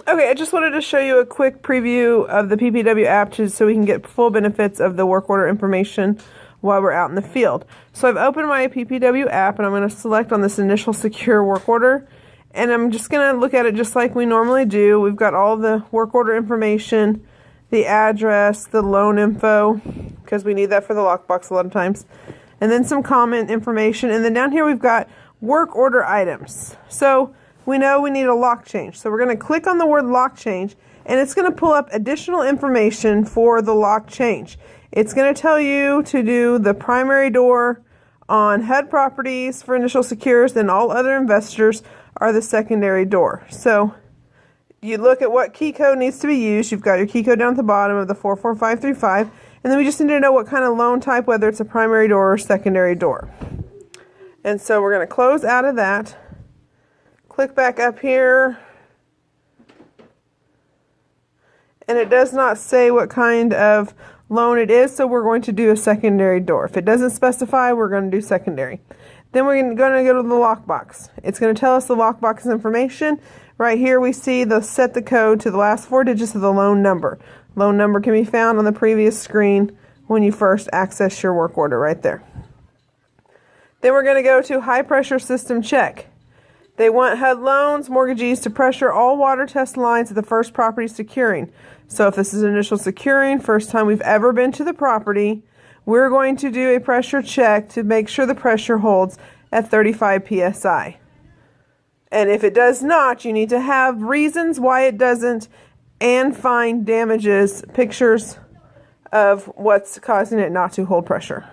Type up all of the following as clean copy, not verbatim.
Okay, I just wanted to show you a quick preview of the PPW app so we can get full benefits of the work order information while we're out in the field. So I've opened my PPW app and I'm going to select on this initial secure work order, and I'm just going to look at it just like we normally do. We've got all the work order information, the address, the loan info, because we need that for the lockbox a lot of times, and then some comment information, and then down here we've got work order items. So we know we need a lock change. So we're going to click on the word lock change, and it's going to pull up additional information for the lock change. It's going to tell you to do the primary door on HUD properties for initial secures, and all other investors are the secondary door. So you look at what key code needs to be used. You've got your key code down at the bottom of the 44535, and then we just need to know what kind of loan type, whether it's a primary door or secondary door. And so we're going to close out of that. Click back up here, and it does not say what kind of loan it is, so we're going to do a secondary door. If it doesn't specify, we're going to do secondary. Then we're going to go to the lockbox. It's going to tell us the lockbox information. Right here we see the set the code to the last 4 digits of the loan number. Loan number can be found on the previous screen when you first access your work order right there. Then we're going to go to high pressure system check. They want HUD loans, mortgagees to pressure all water test lines at the first property securing. So if this is initial securing, first time we've ever been to the property, we're going to do a pressure check to make sure the pressure holds at 35 psi. And if it does not, you need to have reasons why it doesn't and find damages, pictures of what's causing it not to hold pressure.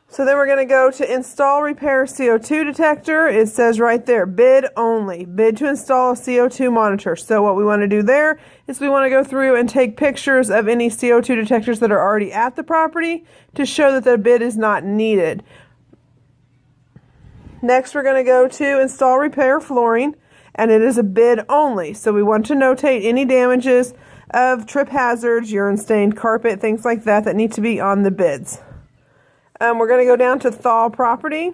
So then we're going to go to install repair CO2 detector. It says right there, bid only. Bid to install a CO2 monitor. So what we want to do there is we want to go through and take pictures of any CO2 detectors that are already at the property to show that the bid is not needed. Next, we're going to go to install repair flooring, and it is a bid only. So we want to notate any damages of trip hazards, urine stained carpet, things like that that need to be on the bids. We're going to go down to thaw property,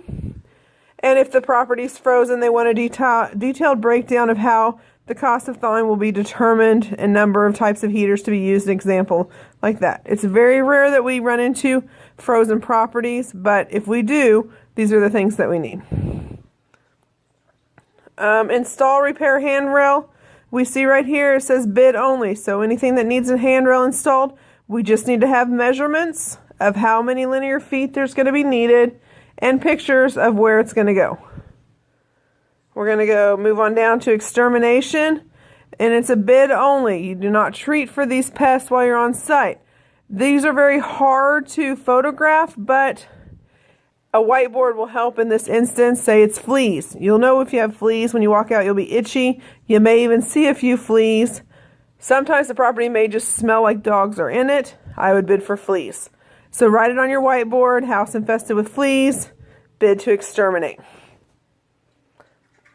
and if the property's frozen, they want a detailed breakdown of how the cost of thawing will be determined and number of types of heaters to be used, an example like that. It's very rare that we run into frozen properties, but if we do, these are the things that we need. Install repair handrail. We see right here it says bid only, so anything that needs a handrail installed, we just need to have measurements of how many linear feet there's going to be needed and pictures of where it's going to go. We're going to move on down to extermination, and it's a bid only. You do not treat for these pests while you're on site. These are very hard to photograph, but a whiteboard will help in this instance. Say it's fleas. You'll know if you have fleas when you walk out. You'll be itchy. You may even see a few fleas. Sometimes the property may just smell like dogs are in it. I would bid for fleas. So write it on your whiteboard, house infested with fleas, bid to exterminate.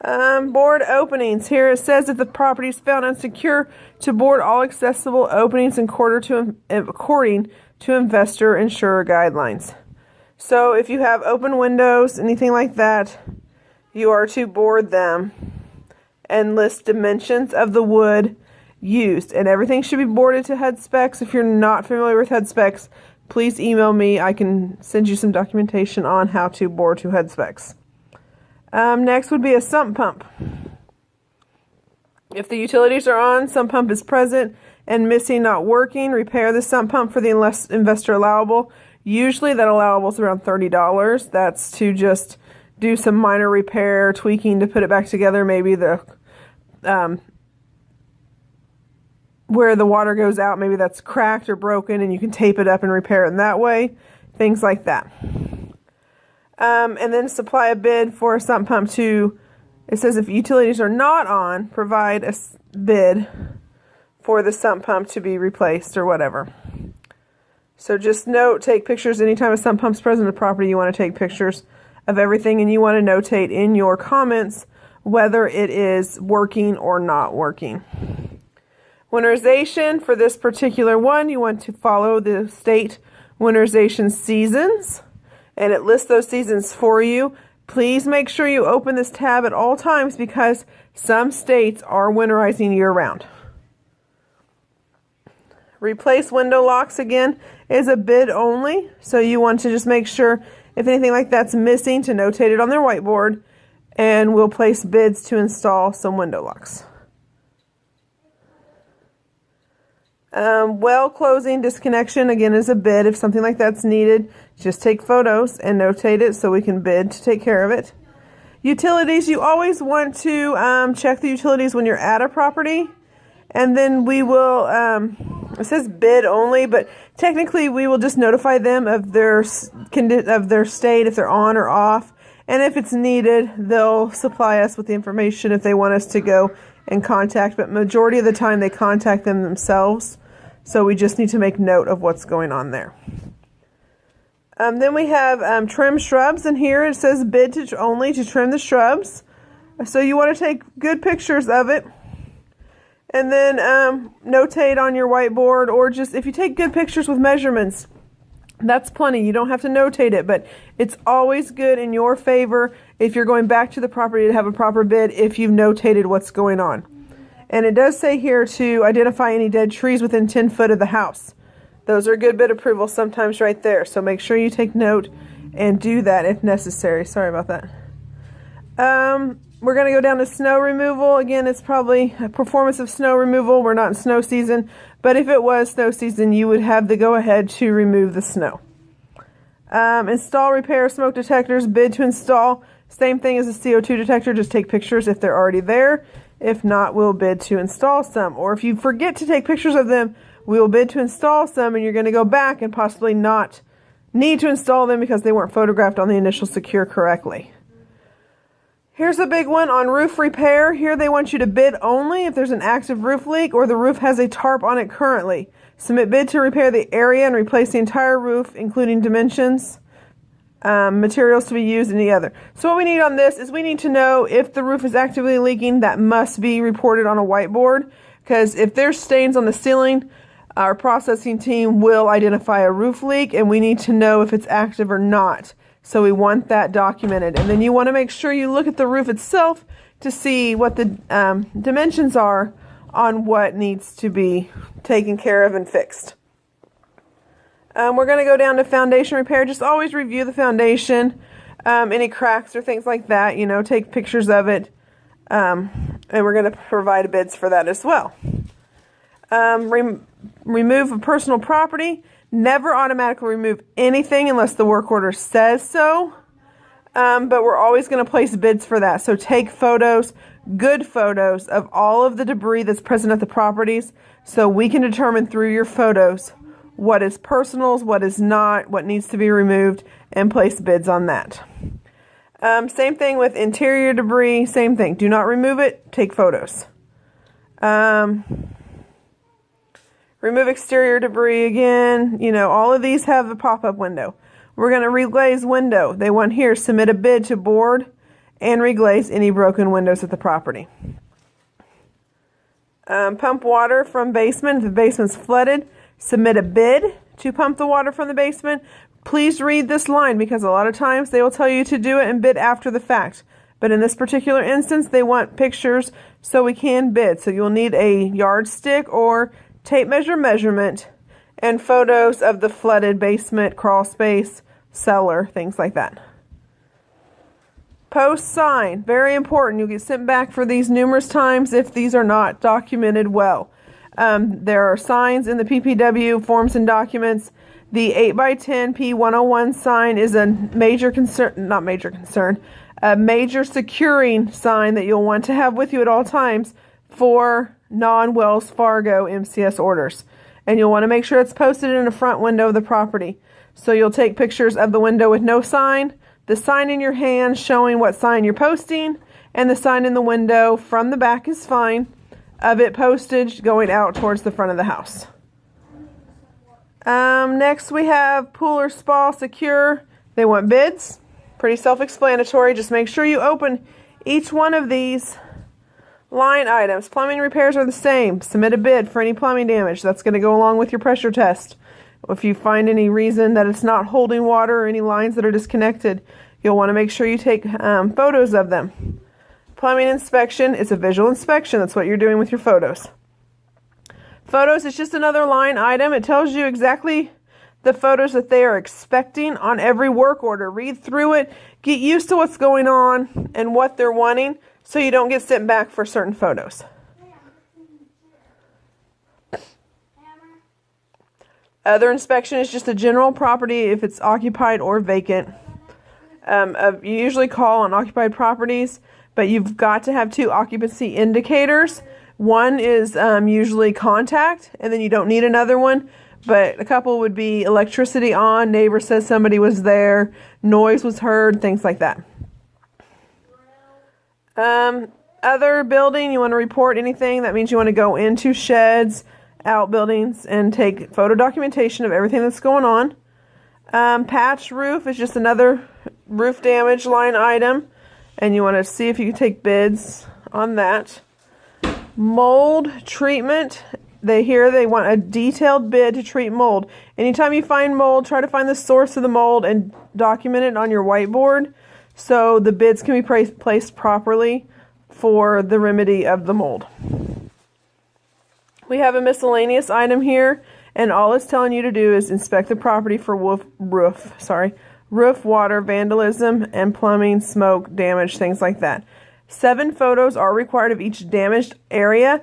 Board openings. Here it says if the property is found unsecure, to board all accessible openings according to investor insurer guidelines. So if you have open windows, anything like that, you are to board them and list dimensions of the wood used. And everything should be boarded to HUD specs. If you're not familiar with HUD specs, please email me. I can send you some documentation on how to board to HUD specs. Next would be a sump pump. If the utilities are on, sump pump is present and missing, not working, repair the sump pump for the investor allowable. Usually that allowable is around $30. That's to just do some minor repair, tweaking to put it back together. Maybe the where the water goes out, maybe that's cracked or broken, and you can tape it up and repair it in that way. Things like that. And then supply a bid for a sump pump to, it says if utilities are not on, provide a bid for the sump pump to be replaced or whatever. So just note, take pictures anytime a sump pump's present in the property. You want to take pictures of everything, and you want to notate in your comments whether it is working or not working. Winterization, for this particular one, you want to follow the state winterization seasons, and it lists those seasons for you. Please make sure you open this tab at all times because some states are winterizing year-round. Replace window locks, again, is a bid only, so you want to just make sure if anything like that's missing to notate it on their whiteboard, and we'll place bids to install some window locks. Well closing disconnection, again, is a bid. If something like that's needed, just take photos and notate it so we can bid to take care of it. Utilities, you always want to check the utilities when you're at a property, and then we will, it says bid only, but technically we will just notify them of their state, if they're on or off, and if it's needed, they'll supply us with the information if they want us to go and contact, but majority of the time they contact them themselves. So we just need to make note of what's going on there. Then we have trim shrubs, and here it says bid only to trim the shrubs. So you want to take good pictures of it, and then notate on your whiteboard, or just if you take good pictures with measurements, that's plenty. You don't have to notate it, but it's always good in your favor if you're going back to the property to have a proper bid if you've notated what's going on. And it does say here to identify any dead trees within 10 foot of the house. Those are good bid approval sometimes right there. So make sure you take note and do that if necessary. Sorry about that. We're going to go down to snow removal. Again, it's probably a performance of snow removal. We're not in snow season, but if it was snow season, you would have the go-ahead to remove the snow. Install, repair smoke detectors, bid to install. Same thing as a CO2 detector, just take pictures if they're already there. If not, we'll bid to install some. Or if you forget to take pictures of them, we'll bid to install some, and you're going to go back and possibly not need to install them because they weren't photographed on the initial secure correctly. Here's a big one on roof repair. Here they want you to bid only if there's an active roof leak or the roof has a tarp on it currently. Submit bid to repair the area and replace the entire roof, including dimensions, materials to be used, and the other. So what we need on this is we need to know if the roof is actively leaking. That must be reported on a whiteboard, because if there's stains on the ceiling, our processing team will identify a roof leak, and we need to know if it's active or not. So we want that documented. And then you want to make sure you look at the roof itself to see what the dimensions are on what needs to be taken care of and fixed. We're going to go down to foundation repair. Just always review the foundation, any cracks or things like that, take pictures of it, and we're going to provide bids for that as well. Remove a personal property. Never automatically remove anything unless the work order says so, but we're always going to place bids for that. So take photos, good photos of all of the debris that's present at the properties, so we can determine through your photos what is personals, what is not, what needs to be removed, and place bids on that. Same thing with interior debris, same thing. Do not remove it, take photos. Remove exterior debris again. All of these have a pop-up window. We're going to reglaze window. They want here, submit a bid to board and reglaze any broken windows at the property. Pump water from basement. If the basement's flooded, submit a bid to pump the water from the basement. Please read this line because a lot of times they will tell you to do it and bid after the fact. But in this particular instance, they want pictures so we can bid. So you'll need a yardstick or tape measure measurement and photos of the flooded basement, crawl space, cellar, things like that. Post sign, very important. You'll get sent back for these numerous times if these are not documented well. There are signs in the PPW forms and documents. The 8x10 P101 sign is a major securing sign that you'll want to have with you at all times for non-Wells Fargo MCS orders. And you'll want to make sure it's posted in the front window of the property. So you'll take pictures of the window with no sign, the sign in your hand showing what sign you're posting, and the sign in the window from the back is fine, of it postage going out towards the front of the house. Next we have pool or spa secure. They want bids. Pretty self-explanatory. Just make sure you open each one of these line items. Plumbing repairs are the same. Submit a bid for any plumbing damage. That's going to go along with your pressure test. If you find any reason that it's not holding water or any lines that are disconnected, You'll want to make sure you take photos of them. Plumbing inspection is a visual inspection. That's what you're doing with your photos. Photos is just another line item. It tells you exactly the photos that they are expecting on every work order. Read through it, get used to what's going on and what they're wanting so you don't get sent back for certain photos. Other inspection is just a general property if it's occupied or vacant. You usually call on occupied properties, but you've got to have 2 occupancy indicators. One is usually contact, and then you don't need another one. But a couple would be electricity on, neighbor says somebody was there, noise was heard, things like that. Other building, you want to report anything. That means you want to go into sheds, outbuildings, and take photo documentation of everything that's going on. Patch roof is just another roof damage line item, and you want to see if you can take bids on that. Mold treatment. They want a detailed bid to treat mold. Anytime you find mold, try to find the source of the mold and document it on your whiteboard so the bids can be placed properly for the remedy of the mold. We have a miscellaneous item here, and all it's telling you to do is inspect the property for roof, water, vandalism, and plumbing, smoke, damage, things like that. 7 photos are required of each damaged area.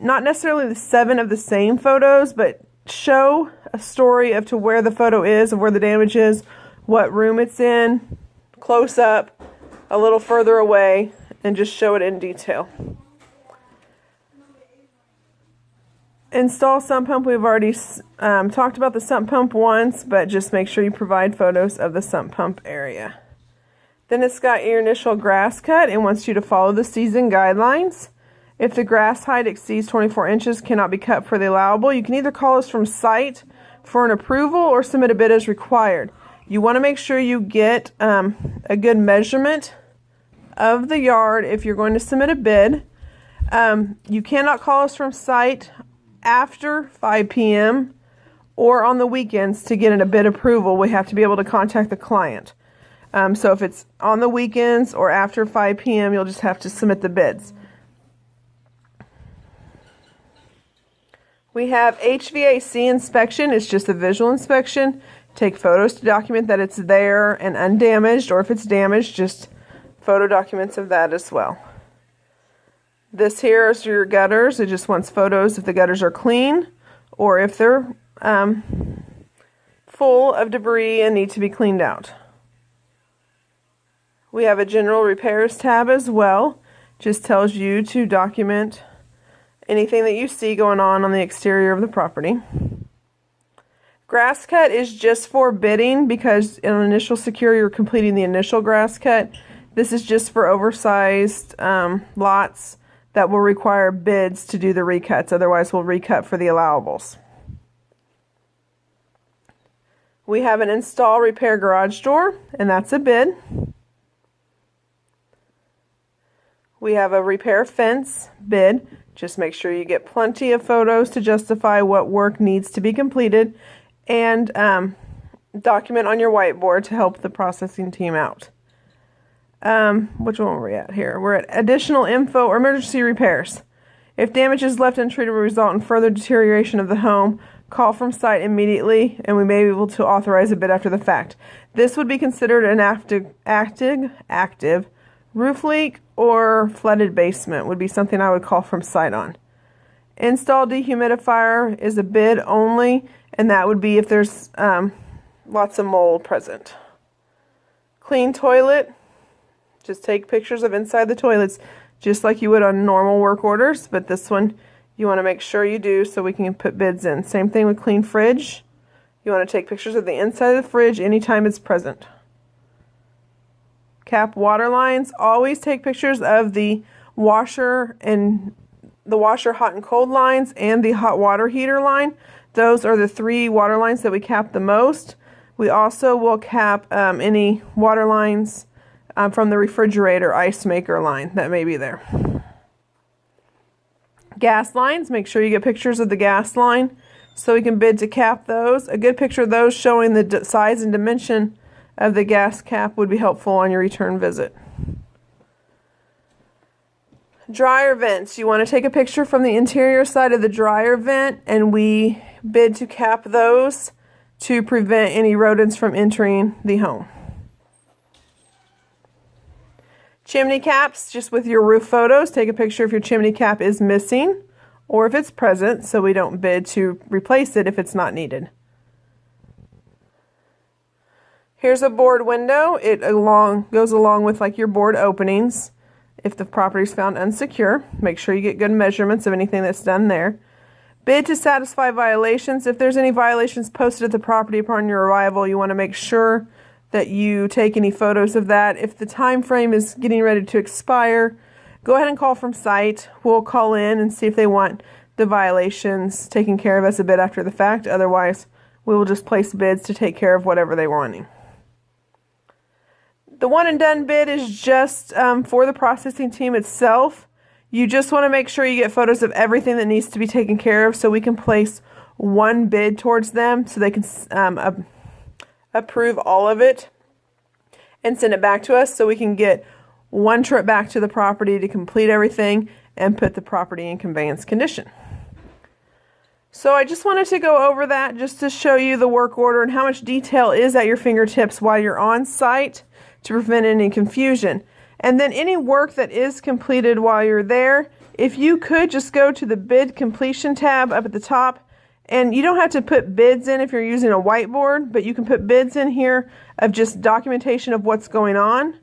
Not necessarily the 7 of the same photos, but show a story of to where the photo is, of where the damage is, what room it's in, close up, a little further away, and just show it in detail. Install sump pump. We've already talked about the sump pump once, but just make sure you provide photos of the sump pump area. Then it's got your initial grass cut and wants you to follow the season guidelines. If the grass height exceeds 24 inches, cannot be cut for the allowable. You can either call us from site for an approval or submit a bid as required. You want to make sure you get a good measurement of the yard if you're going to submit a bid. You cannot call us from site after 5 p.m. or on the weekends to get a bid approval. We have to be able to contact the client. So if it's on the weekends or after 5 p.m., you'll just have to submit the bids. We have HVAC inspection. It's just a visual inspection. Take photos to document that it's there and undamaged, or if it's damaged, just photo documents of that as well. This here is your gutters. It just wants photos if the gutters are clean or if they're full of debris and need to be cleaned out. We have a general repairs tab as well. Just tells you to document anything that you see going on the exterior of the property. Grass cut is just for bidding because in initial secure you're completing the initial grass cut. This is just for oversized lots that will require bids to do the recuts. Otherwise we'll recut for the allowables. We have an install repair garage door, and that's a bid. We have a repair fence bid. Just make sure you get plenty of photos to justify what work needs to be completed, and document on your whiteboard to help the processing team out. Which one are we at here? We're at additional info or emergency repairs. If damage is left untreated will result in further deterioration of the home, call from site immediately and we may be able to authorize a bid after the fact. This would be considered an active roof leak or flooded basement would be something I would call from site on. Install dehumidifier is a bid only, and that would be if there's lots of mold present. Clean toilet. Just take pictures of inside the toilets just like you would on normal work orders, but this one you want to make sure you do so we can put bids in. Same thing with clean fridge. You want to take pictures of the inside of the fridge anytime it's present. Cap water lines. Always take pictures of the washer hot and cold lines and the hot water heater line. Those are the 3 water lines that we cap the most. We also will cap any water lines from the refrigerator ice maker line that may be there. Gas lines. Make sure you get pictures of the gas line so we can bid to cap those. A good picture of those showing the size and dimension of the gas cap would be helpful on your return visit. Dryer vents. You want to take a picture from the interior side of the dryer vent, and we bid to cap those to prevent any rodents from entering the home. Chimney caps, just with your roof photos, take a picture if your chimney cap is missing or if it's present, so we don't bid to replace it if it's not needed. Here's a board window. It goes along with like your board openings. If the property is found unsecure, make sure you get good measurements of anything that's done there. Bid to satisfy violations. If there's any violations posted at the property upon your arrival, you want to make sure that you take any photos of that. If the time frame is getting ready to expire, go ahead and call from site. We'll call in and see if they want the violations taken care of as a bid after the fact. Otherwise, we will just place bids to take care of whatever they were wanting. The one and done bid is just for the processing team itself. You just want to make sure you get photos of everything that needs to be taken care of so we can place one bid towards them so they can approve all of it and send it back to us so we can get one trip back to the property to complete everything and put the property in conveyance condition. So I just wanted to go over that just to show you the work order and how much detail is at your fingertips while you're on site to prevent any confusion. And then any work that is completed while you're there, if you could just go to the bid completion tab up at the top. And you don't have to put bids in if you're using a whiteboard, but you can put bids in here of just documentation of what's going on.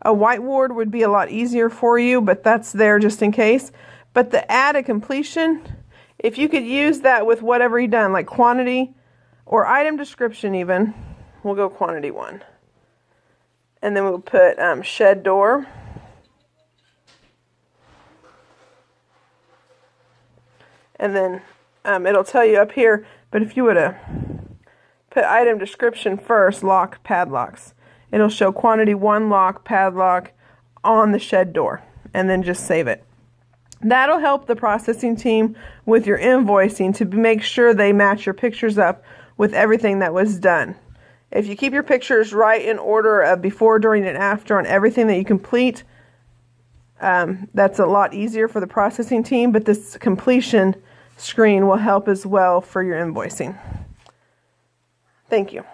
A whiteboard would be a lot easier for you, but that's there just in case. But the add a completion, if you could use that with whatever you've done, like quantity or item description even, we'll go quantity 1. And then we'll put shed door. And then it'll tell you up here, but if you would have put item description first, lock padlocks, it'll show quantity 1 lock padlock on the shed door, and then just save it. That'll help the processing team with your invoicing to make sure they match your pictures up with everything that was done. If you keep your pictures right in order of before, during, and after on everything that you complete, that's a lot easier for the processing team, but this completion screen will help as well for your invoicing. Thank you.